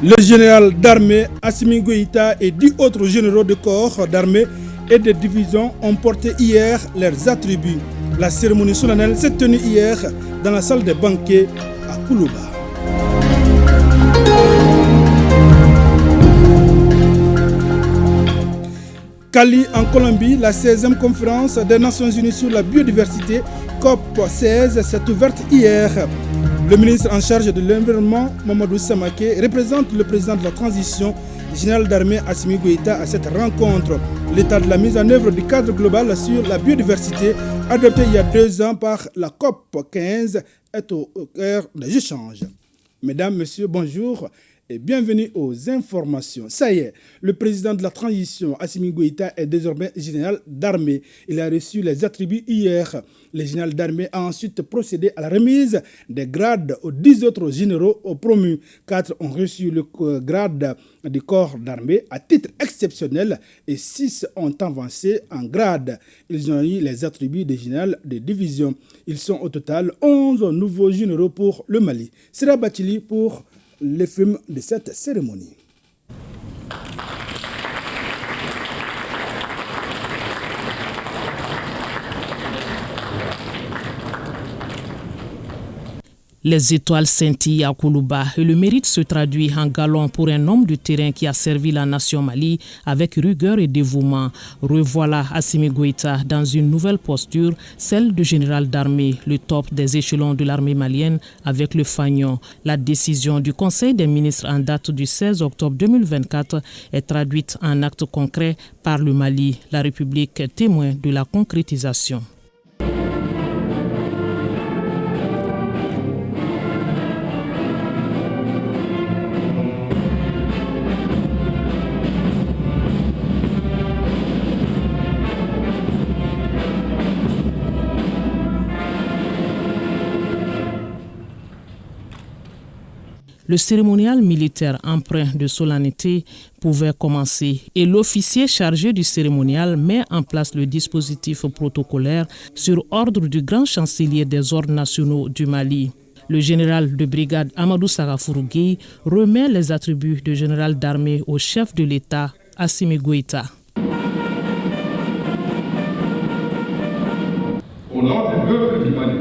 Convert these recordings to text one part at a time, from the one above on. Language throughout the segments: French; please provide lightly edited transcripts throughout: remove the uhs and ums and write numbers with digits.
Le général d'armée Assimi Goïta et 10 autres généraux de corps d'armée et de divisions ont porté hier leurs attributs. La cérémonie solennelle s'est tenue hier dans la salle des banquets à Koulouba. Cali en Colombie, la 16e conférence des Nations Unies sur la biodiversité COP16 s'est ouverte hier. Le ministre en charge de l'environnement, Mamadou Samaké, représente le président de la transition, général d'armée Assimi Goïta, à cette rencontre. L'état de la mise en œuvre du cadre global sur la biodiversité, adopté il y a 2 ans par la COP15, est au cœur des échanges. Mesdames, Messieurs, bonjour et bienvenue aux informations. Ça y est, le président de la transition, Assimi Goïta, est désormais général d'armée. Il a reçu les attributs hier. Le général d'armée a ensuite procédé à la remise des grades aux 10 autres généraux promus. 4 ont reçu le grade du corps d'armée à titre exceptionnel et 6 ont avancé en grade. Ils ont eu les attributs des généraux de division. Ils sont au total 11 nouveaux généraux pour le Mali. Sera Batili pour les films de cette cérémonie. Les étoiles scintillent à Koulouba et le mérite se traduit en galon pour un homme de terrain qui a servi la nation Mali avec rigueur et dévouement. Revoilà Assimi Goïta dans une nouvelle posture, celle de général d'armée, le top des échelons de l'armée malienne avec le fanion. La décision du Conseil des ministres en date du 16 octobre 2024 est traduite en actes concrets par le Mali, la République témoin de la concrétisation. Le cérémonial militaire empreint de solennité pouvait commencer et l'officier chargé du cérémonial met en place le dispositif protocolaire sur ordre du grand chancelier des ordres nationaux du Mali. Le général de brigade Amadou Sagafourou Gueye remet les attributs de général d'armée au chef de l'État, Assimi Goïta. Au nom du peuple du Mali,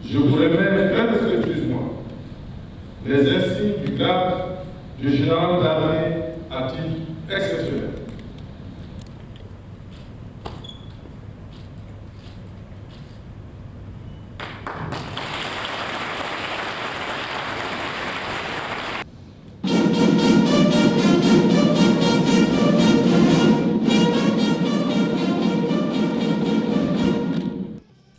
je vous remets très respectueusement les insignes du grade de général d'armée à titre exceptionnel.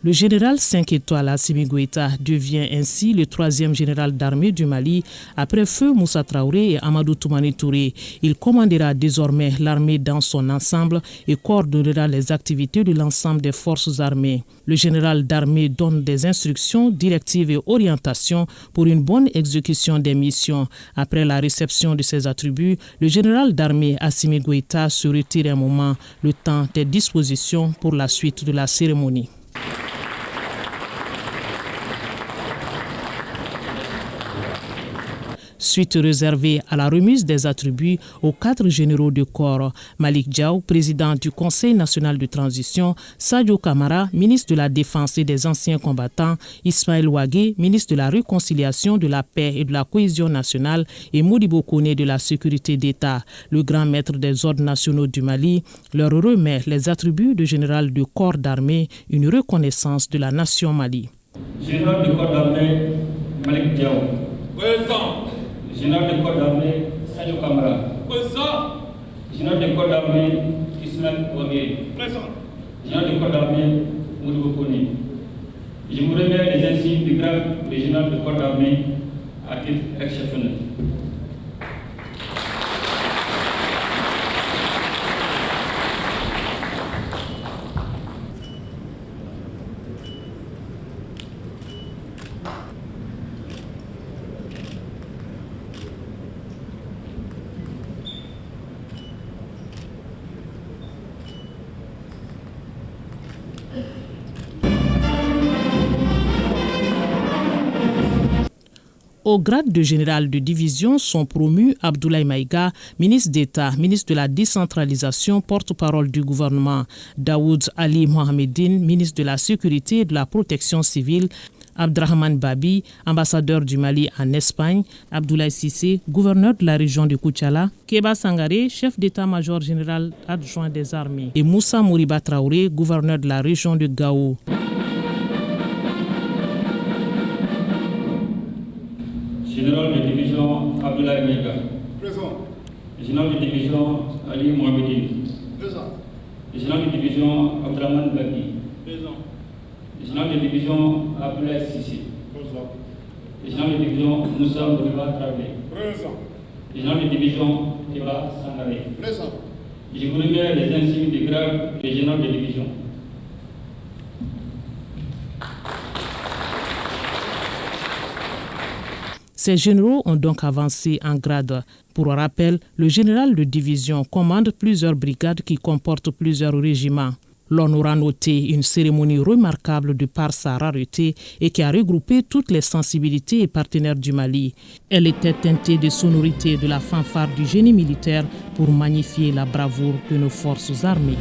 Le général 5 étoiles Assimi Goïta devient ainsi le 3e général d'armée du Mali après Feu Moussa Traoré et Amadou Toumani Touré. Il commandera désormais l'armée dans son ensemble et coordonnera les activités de l'ensemble des forces armées. Le général d'armée donne des instructions, directives et orientations pour une bonne exécution des missions. Après la réception de ses attributs, le général d'armée Assimi Goïta se retire un moment, le temps des dispositions pour la suite de la cérémonie. Suite réservée à la remise des attributs aux 4 généraux de corps, Malik Diaw, président du Conseil national de transition, Sadio Kamara, ministre de la Défense et des anciens combattants, Ismaël Ouagé, ministre de la Réconciliation, de la Paix et de la Cohésion nationale et Modibo Kone de la Sécurité d'État. Le grand maître des ordres nationaux du Mali leur remet les attributs de général de corps d'armée, une reconnaissance de la nation Mali. Général de corps d'armée, Malik Diaw. Présent. Général de corps d'armée, Sadio Kamara. Présent. Général de corps d'armée, Ismaël Ouagé. Présent. Général de corps d'armée, Modibo Kone. Je vous remets les insignes du grade de général de corps d'armée à titre exceptionnel. Au grade de général de division sont promus Abdoulaye Maïga, ministre d'État, ministre de la décentralisation, porte-parole du gouvernement, Daoud Ali Mohamedine, ministre de la Sécurité et de la Protection civile, Abdrahman Babi, ambassadeur du Mali en Espagne, Abdoulaye Cissé, gouverneur de la région de Koutiala, Keba Sangaré, chef d'état-major général adjoint des armées, et Moussa Moriba Traoré, gouverneur de la région de Gao. Général de division Abdoulaye Maïga. Présent. Général de division Ali Mohamedine. Présent. Général de division Abdrahman Babi. Présent. Général de division Abdoulaye Cissé. Présent. Général de division Moussa Moriba Traoré. Présent. Général de division Keba Sangaré. Présent. Je vous remets les insignes du grade de général de division. Ces généraux ont donc avancé en grade. Pour rappel, le général de division commande plusieurs brigades qui comportent plusieurs régiments. L'on aura noté une cérémonie remarquable de par sa rareté et qui a regroupé toutes les sensibilités et partenaires du Mali. Elle était teintée des sonorités de la fanfare du génie militaire pour magnifier la bravoure de nos forces armées.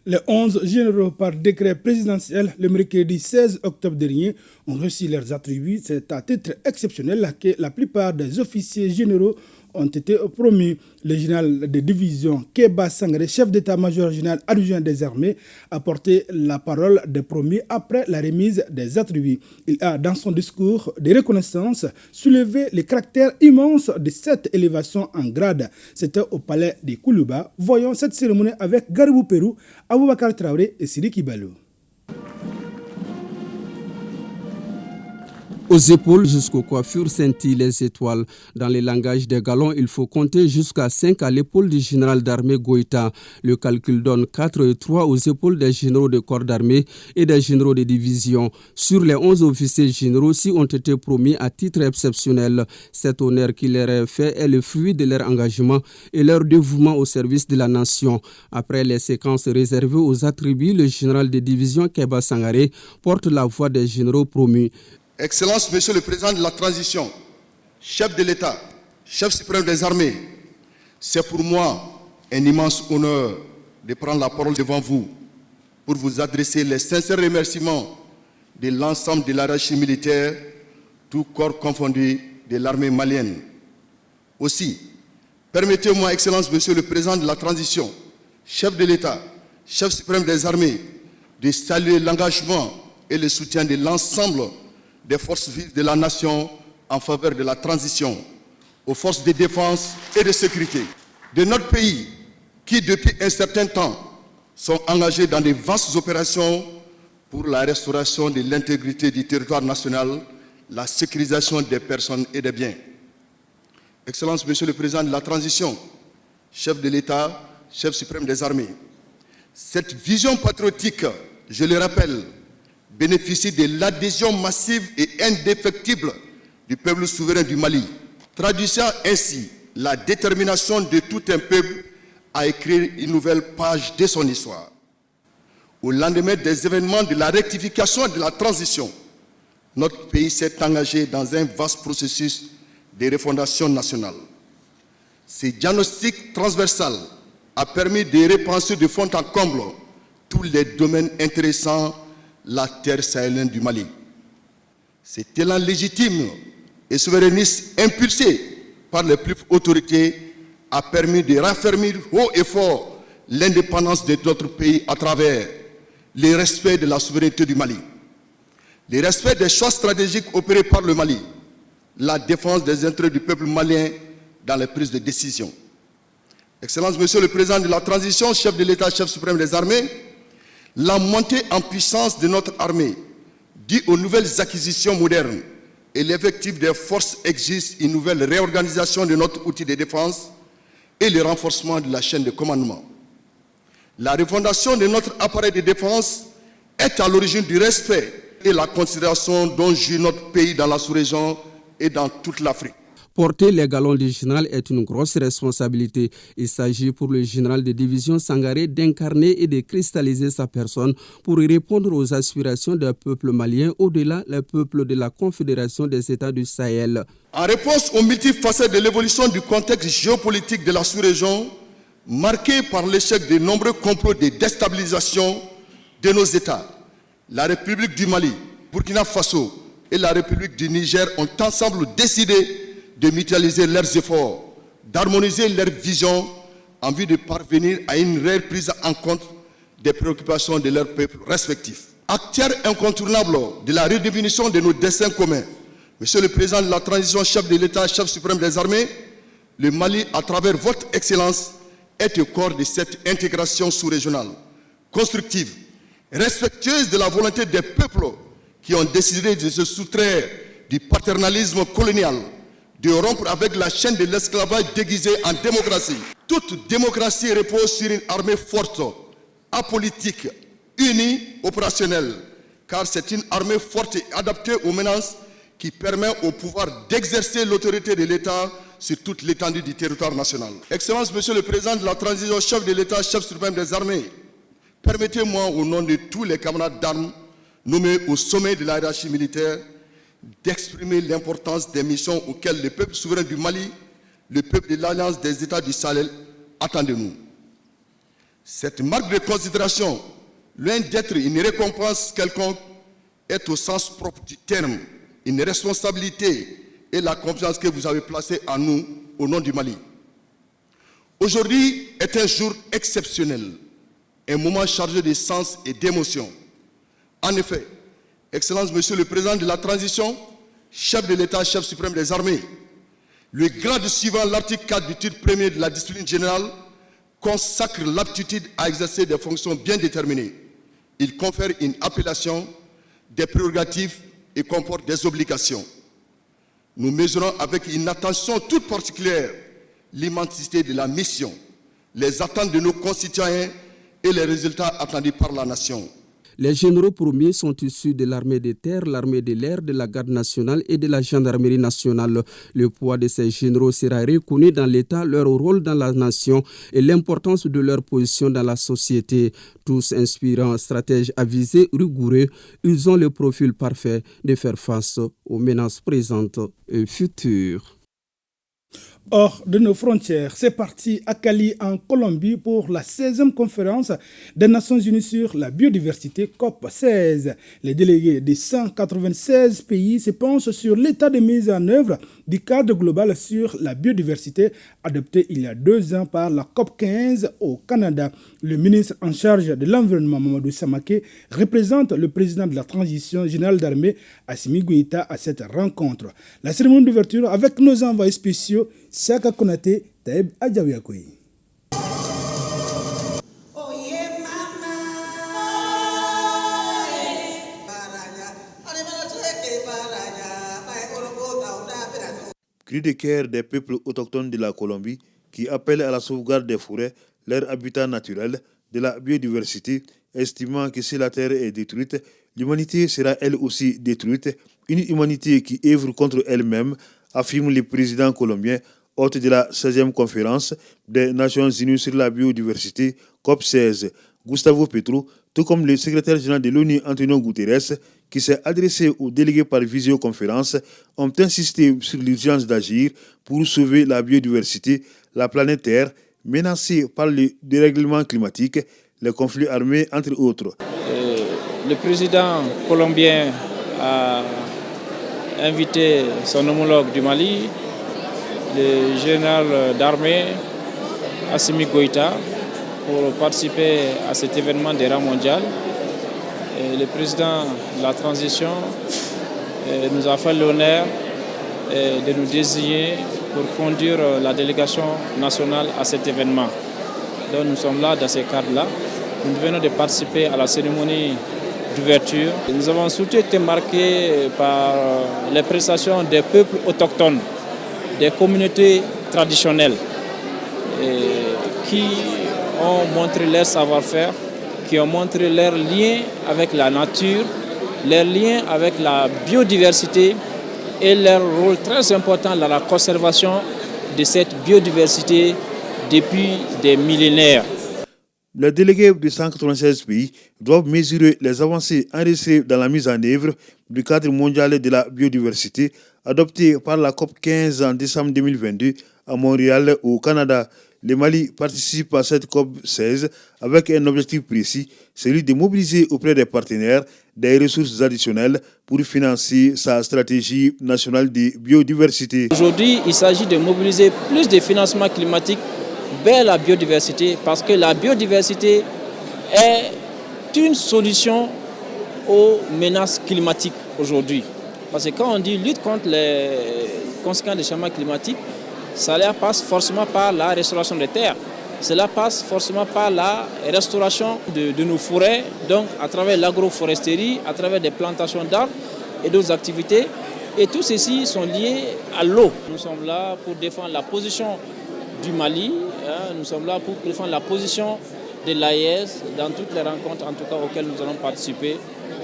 Les 11 généraux par décret présidentiel le mercredi 16 octobre dernier ont reçu leurs attributs. C'est à titre exceptionnel que la plupart des officiers généraux ont été promus. Le général de division Keba Sangaré, chef d'état-major général adjoint des armées, a porté la parole des promus après la remise des attributs. Il a, dans son discours de reconnaissance, soulevé le caractère immense de cette élévation en grade. C'était au palais de Koulouba. Voyons cette cérémonie avec Garibou Pérou, Aboubakar Traoré et Sidiki Balou. Aux épaules jusqu'aux coiffures scintillent les étoiles. Dans les langages des galons, il faut compter jusqu'à 5 à l'épaule du général d'armée Goïta. Le calcul donne 4 et 3 aux épaules des généraux de corps d'armée et des généraux de division. Sur les 11 officiers généraux, 6 ont été promis à titre exceptionnel. Cet honneur qui leur est fait est le fruit de leur engagement et leur dévouement au service de la nation. Après les séquences réservées aux attributs, le général de division Keba Sangaré porte la voix des généraux promus. Excellence, Monsieur le Président de la Transition, chef de l'État, chef suprême des armées, c'est pour moi un immense honneur de prendre la parole devant vous pour vous adresser les sincères remerciements de l'ensemble de la hiérarchie militaire, tout corps confondu de l'armée malienne. Aussi, permettez-moi, Excellence, Monsieur le Président de la Transition, chef de l'État, chef suprême des armées, de saluer l'engagement et le soutien de l'ensemble des forces vives de la nation en faveur de la transition, aux forces de défense et de sécurité de notre pays qui, depuis un certain temps, sont engagés dans de vastes opérations pour la restauration de l'intégrité du territoire national, la sécurisation des personnes et des biens. Excellence, Monsieur le Président de la Transition, chef de l'État, chef suprême des armées, cette vision patriotique, je le rappelle, bénéficie de l'adhésion massive et indéfectible du peuple souverain du Mali, traduisant ainsi la détermination de tout un peuple à écrire une nouvelle page de son histoire. Au lendemain des événements de la rectification et de la transition, notre pays s'est engagé dans un vaste processus de refondation nationale. Ce diagnostic transversal a permis de repenser de fond en comble tous les domaines intéressants la terre sahélienne du Mali. Cet élan légitime et souverainiste impulsé par les plus hautes autorités a permis de raffermir haut et fort l'indépendance de notre pays à travers le respect de la souveraineté du Mali, le respect des choix stratégiques opérés par le Mali, la défense des intérêts du peuple malien dans les prises de décision. Excellence, Monsieur le Président de la Transition, chef de l'État, chef suprême des armées, la montée en puissance de notre armée, due aux nouvelles acquisitions modernes et l'effectif des forces exige une nouvelle réorganisation de notre outil de défense et le renforcement de la chaîne de commandement. La refondation de notre appareil de défense est à l'origine du respect et la considération dont jouit notre pays dans la sous-région et dans toute l'Afrique. Porter les galons du général est une grosse responsabilité. Il s'agit pour le général de division Sangaré d'incarner et de cristalliser sa personne pour répondre aux aspirations des peuples maliens, au-delà les peuples de la Confédération des États du Sahel. En réponse aux multiples facettes de l'évolution du contexte géopolitique de la sous-région, marqué par l'échec de nombreux complots de déstabilisation de nos États, la République du Mali, Burkina Faso et la République du Niger ont ensemble décidé de mutualiser leurs efforts, d'harmoniser leurs visions en vue de parvenir à une réelle prise en compte des préoccupations de leurs peuples respectifs. Acteur incontournable de la redéfinition de nos destins communs, Monsieur le Président de la transition, chef de l'État, chef suprême des armées, le Mali, à travers votre excellence, est au corps de cette intégration sous-régionale, constructive, respectueuse de la volonté des peuples qui ont décidé de se soustraire du paternalisme colonial, de rompre avec la chaîne de l'esclavage déguisé en démocratie. Toute démocratie repose sur une armée forte, apolitique, unie, opérationnelle, car c'est une armée forte et adaptée aux menaces qui permet au pouvoir d'exercer l'autorité de l'État sur toute l'étendue du territoire national. Excellence, Monsieur le Président de la transition, chef de l'État, chef suprême des armées, permettez-moi, au nom de tous les camarades d'armes nommés au sommet de la hiérarchie militaire, d'exprimer l'importance des missions auxquelles le peuple souverain du Mali, le peuple de l'Alliance des États du Sahel, attend de nous. Cette marque de considération, loin d'être une récompense quelconque, est au sens propre du terme une responsabilité et la confiance que vous avez placée en nous au nom du Mali. Aujourd'hui est un jour exceptionnel, un moment chargé de sens et d'émotion. En effet, Excellence, Monsieur le Président de la transition, chef de l'État, chef suprême des armées, le grade suivant l'article 4 du titre premier de la discipline générale consacre l'aptitude à exercer des fonctions bien déterminées. Il confère une appellation, des prérogatives et comporte des obligations. Nous mesurons avec une attention toute particulière l'immensité de la mission, les attentes de nos concitoyens et les résultats attendus par la nation. Les généraux promis sont issus de l'armée de terre, l'armée de l'air, de la garde nationale et de la gendarmerie nationale. Le poids de ces généraux sera reconnu dans l'État, leur rôle dans la nation et l'importance de leur position dans la société. Tous inspirants, stratèges avisés, rigoureux, ils ont le profil parfait de faire face aux menaces présentes et futures. Hors de nos frontières, c'est parti à Cali en Colombie pour la 16e conférence des Nations Unies sur la biodiversité COP16. Les délégués de 196 pays se penchent sur l'état de mise en œuvre du cadre global sur la biodiversité adopté il y a 2 ans par la COP15 au Canada. Le ministre en charge de l'environnement, Mamadou Samaké, représente le président de la transition générale d'armée, Assimi Goïta, à cette rencontre. La cérémonie d'ouverture avec nos envoyés spéciaux, Saka Konate, Taïb Adjawiakoui. Cri de cœur des peuples autochtones de la Colombie qui appellent à la sauvegarde des forêts, leur habitat naturel, de la biodiversité, estimant que si la terre est détruite, l'humanité sera elle aussi détruite, une humanité qui œuvre contre elle-même, affirme le président colombien, hôte de la 16e conférence des Nations Unies sur la biodiversité, COP16, Gustavo Petro, tout comme le secrétaire général de l'ONU, Antonio Guterres, qui s'est adressé aux délégués par visioconférence, ont insisté sur l'urgence d'agir pour sauver la biodiversité, la planète Terre, menacée par le dérèglement climatique, les conflits armés, entre autres. Le président colombien a invité son homologue du Mali, le général d'armée Assimi Goïta, pour participer à cet événement des rangs mondial. Et le président de la transition nous a fait l'honneur de nous désigner pour conduire la délégation nationale à cet événement. Donc nous sommes là dans ces cadres-là. Nous venons de participer à la cérémonie d'ouverture. Nous avons surtout été marqués par les prestations des peuples autochtones, des communautés traditionnelles qui ont montré leur savoir-faire, qui ont montré leur lien avec la nature, leur lien avec la biodiversité et leur rôle très important dans la conservation de cette biodiversité depuis des millénaires. Les délégués de 196 pays doivent mesurer les avancées enregistrées dans la mise en œuvre du cadre mondial de la biodiversité adopté par la COP 15 en décembre 2022 à Montréal, au Canada. Le Mali participe à cette COP 16 avec un objectif précis, celui de mobiliser auprès des partenaires des ressources additionnelles pour financer sa stratégie nationale de biodiversité. Aujourd'hui, il s'agit de mobiliser plus de financement climatique vers la biodiversité parce que la biodiversité est une solution aux menaces climatiques aujourd'hui. Parce que quand on dit lutte contre les conséquences des changements climatiques, cela passe forcément par la restauration des terres. Cela passe forcément par la restauration de nos forêts, donc à travers l'agroforesterie, à travers des plantations d'arbres et d'autres activités. Et tout ceci sont liés à l'eau. Nous sommes là pour défendre la position du Mali, nous sommes là pour défendre la position de l'AES dans toutes les rencontres, en tout cas auxquelles nous allons participer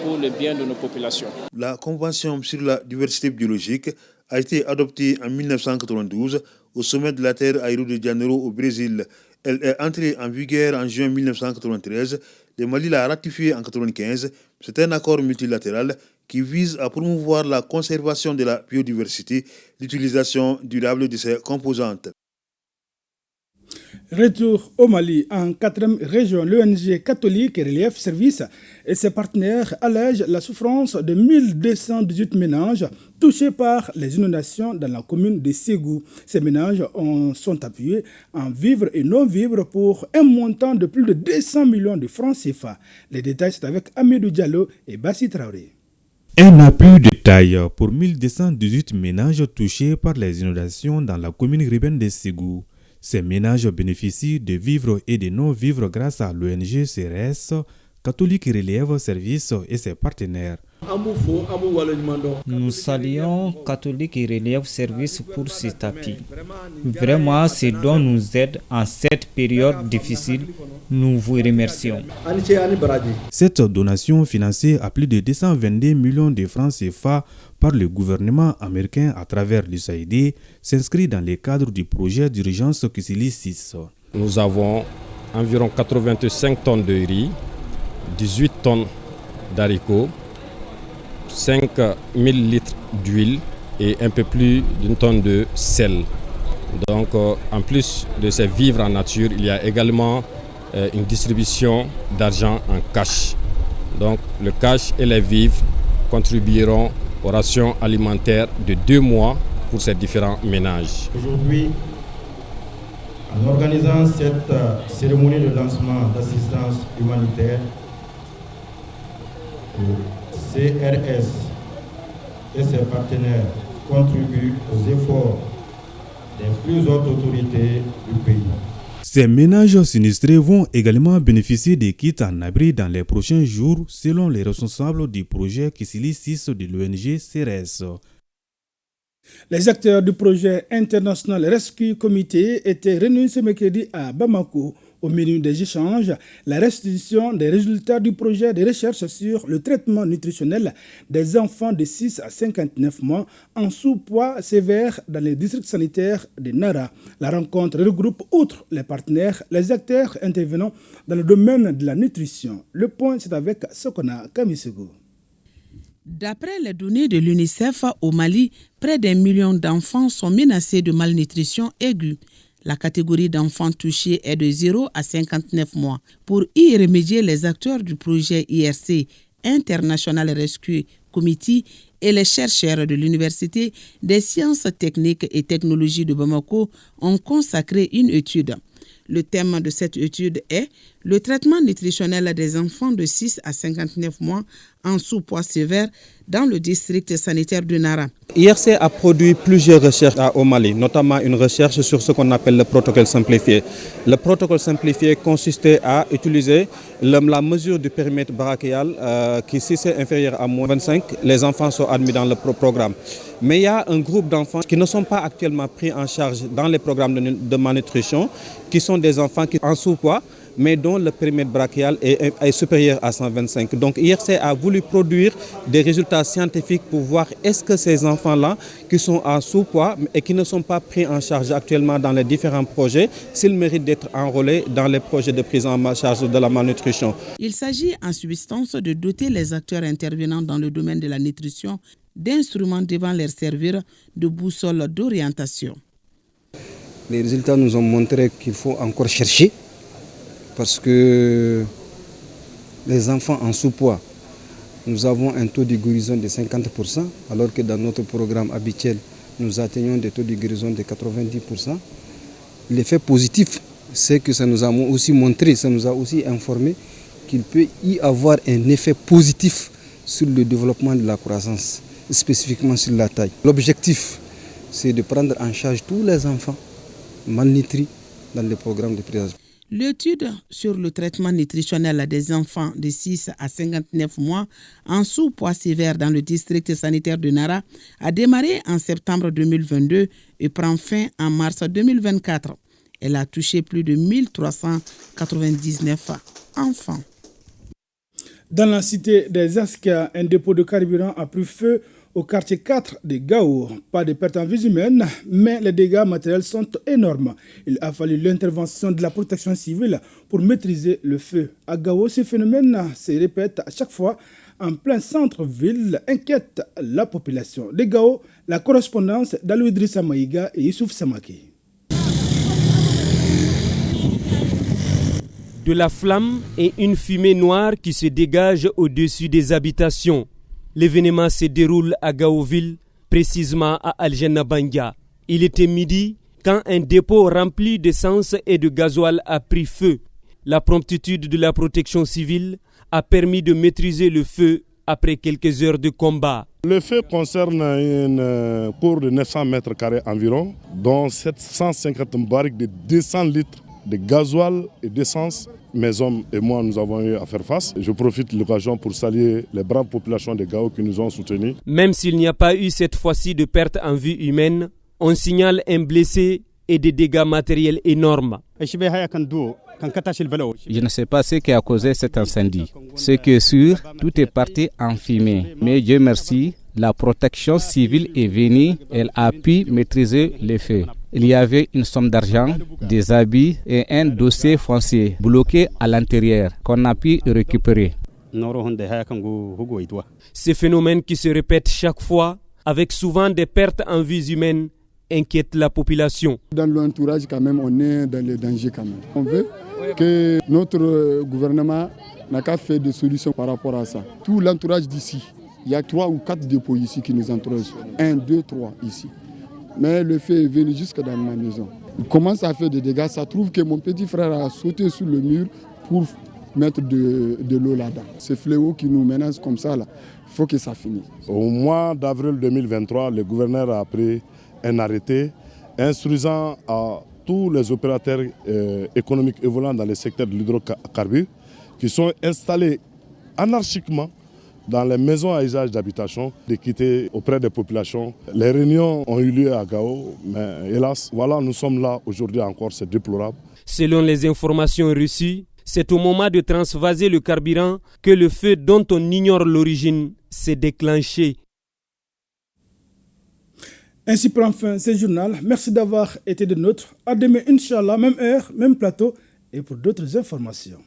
pour le bien de nos populations. La Convention sur la diversité biologique a été adoptée en 1992 au sommet de la Terre à Rio de Janeiro au Brésil. Elle est entrée en vigueur en juin 1993. Le Mali l'a ratifiée en 1995. C'est un accord multilatéral qui vise à promouvoir la conservation de la biodiversité, l'utilisation durable de ses composantes. Retour au Mali. En 4e région, l'ONG catholique Relief Service et ses partenaires allègent la souffrance de 1218 ménages touchés par les inondations dans la commune de Ségou. Ces ménages sont appuyés en vivres et non-vivres pour un montant de plus de 200 millions de francs CFA. Les détails, c'est avec Amidou Diallo et Bassi Traoré. Un appui de taille pour 1218 ménages touchés par les inondations dans la commune urbaine de Ségou. Ces ménages bénéficient de vivres et de non-vivres grâce à l'ONG CRS, Catholique Relief Service et ses partenaires. Nous saluons Catholique Relief Service pour cet appui. Vraiment, ce dont nous aide en cette période difficile. Nous vous remercions. Cette donation financée à plus de 222 millions de francs CFA par le gouvernement américain à travers l'USAID s'inscrit dans le cadre du projet d'urgence Kisili 6. Nous avons environ 85 tonnes de riz, 18 tonnes d'haricots, 5 000 litres d'huile et un peu plus d'une tonne de sel. Donc en plus de ces vivres en nature, il y a également une distribution d'argent en cash. Donc le cash et les vivres contribueront aux rations alimentaires de 2 mois pour ces différents ménages. Aujourd'hui, en organisant cette cérémonie de lancement d'assistance humanitaire, le CRS et ses partenaires contribuent aux efforts des plus hautes autorités du pays. Ces ménages sinistrés vont également bénéficier des kits en abri dans les prochains jours, selon les responsables du projet Kisili 6 de l'ONG CRS. Les acteurs du projet International Rescue Committee étaient réunis ce mercredi à Bamako. Au menu des échanges, la restitution des résultats du projet de recherche sur le traitement nutritionnel des enfants de 6 à 59 mois en sous-poids sévère dans les districts sanitaires de Nara. La rencontre regroupe, outre les partenaires, les acteurs intervenant dans le domaine de la nutrition. Le point, c'est avec Sokona Kamisego. D'après les données de l'UNICEF, au Mali, près d'1 million d'enfants sont menacés de malnutrition aiguë. La catégorie d'enfants touchés est de 0 à 59 mois. Pour y remédier, les acteurs du projet IRC, International Rescue Committee, et les chercheurs de l'Université des sciences techniques et technologies de Bamako ont consacré une étude. Le thème de cette étude est le traitement nutritionnel des enfants de 6 à 59 mois en sous-poids sévère dans le district sanitaire de Nara. IRC a produit plusieurs recherches au Mali, notamment une recherche sur ce qu'on appelle le protocole simplifié. Le protocole simplifié consistait à utiliser la mesure du périmètre brachial qui, si c'est inférieur à moins 25, les enfants sont admis dans le programme. Mais il y a un groupe d'enfants qui ne sont pas actuellement pris en charge dans les programmes de malnutrition, qui sont des enfants qui sont en sous-poids, mais dont le périmètre brachial est supérieur à 125. Donc IRC a voulu produire des résultats scientifiques pour voir est-ce que ces enfants-là qui sont en sous-poids et qui ne sont pas pris en charge actuellement dans les différents projets, s'ils méritent d'être enrôlés dans les projets de prise en charge de la malnutrition. Il s'agit en substance de doter les acteurs intervenant dans le domaine de la nutrition d'instruments devant leur servir de boussole d'orientation. Les résultats nous ont montré qu'il faut encore chercher parce que les enfants en sous-poids, nous avons un taux de guérison de 50%, alors que dans notre programme habituel, nous atteignons des taux de guérison de 90%. L'effet positif, c'est que ça nous a aussi montré, ça nous a aussi informé qu'il peut y avoir un effet positif sur le développement de la croissance, spécifiquement sur la taille. L'objectif, c'est de prendre en charge tous les enfants malnutris dans le programme de prise. L'étude sur le traitement nutritionnel des enfants de 6 à 59 mois en sous-poids sévère dans le district sanitaire de Nara a démarré en septembre 2022 et prend fin en mars 2024. Elle a touché plus de 1399 enfants. Dans la cité des Askia, un dépôt de carburant a pris feu au quartier 4 de Gao. Pas de pertes en vie humaine, mais les dégâts matériels sont énormes. Il a fallu l'intervention de la protection civile pour maîtriser le feu. À Gao, ce phénomène se répète à chaque fois en plein centre-ville, inquiète la population. De Gao, la correspondance d'Alou Idrissa Maïga et Youssouf Samaki. De la flamme et une fumée noire qui se dégage au-dessus des habitations. L'événement se déroule à Gaoville, précisément à Algena Bangia. Il était midi quand un dépôt rempli d'essence et de gasoil a pris feu. La promptitude de la protection civile a permis de maîtriser le feu après quelques heures de combat. Le feu concerne une cour de 900 mètres carrés environ, dont 750 barriques de 200 litres de gasoil et d'essence. Mes hommes et moi, nous avons eu à faire face. Je profite de l'occasion pour saluer les braves populations de Gao qui nous ont soutenus. Même s'il n'y a pas eu cette fois-ci de perte en vie humaine, on signale un blessé et des dégâts matériels énormes. Je ne sais pas ce qui a causé cet incendie. Ce qui est sûr, tout est parti en fumée. Mais Dieu merci, la protection civile est venue, elle a pu maîtriser les feux. Il y avait une somme d'argent, des habits et un dossier foncier bloqué à l'intérieur qu'on a pu récupérer. Ces phénomènes qui se répètent chaque fois, avec souvent des pertes en vies humaines, inquiètent la population. Dans l'entourage, quand même, on est dans les dangers quand même. On veut que notre gouvernement n'a qu'à faire des solutions par rapport à ça. Tout l'entourage d'ici, il y a 3 ou 4 dépôts ici qui nous entourent. 1, 2, 3 ici. Mais le feu est venu jusque dans ma maison. Il commence à faire des dégâts. Ça trouve que mon petit frère a sauté sur le mur pour mettre de l'eau là-dedans. Ce fléau qui nous menace comme ça, il faut que ça finisse. Au mois d'avril 2023, le gouverneur a pris un arrêté instruisant à tous les opérateurs économiques évoluant dans le secteur de l'hydrocarbure qui sont installés anarchiquement dans les maisons à usage d'habitation, de quitter auprès des populations. Les réunions ont eu lieu à Gao, mais hélas, voilà, nous sommes là aujourd'hui encore, c'est déplorable. Selon les informations reçues, c'est au moment de transvaser le carburant que le feu dont on ignore l'origine s'est déclenché. Ainsi prend fin ce journal. Merci d'avoir été de nôtres. À demain, Inch'Allah, même heure, même plateau et pour d'autres informations.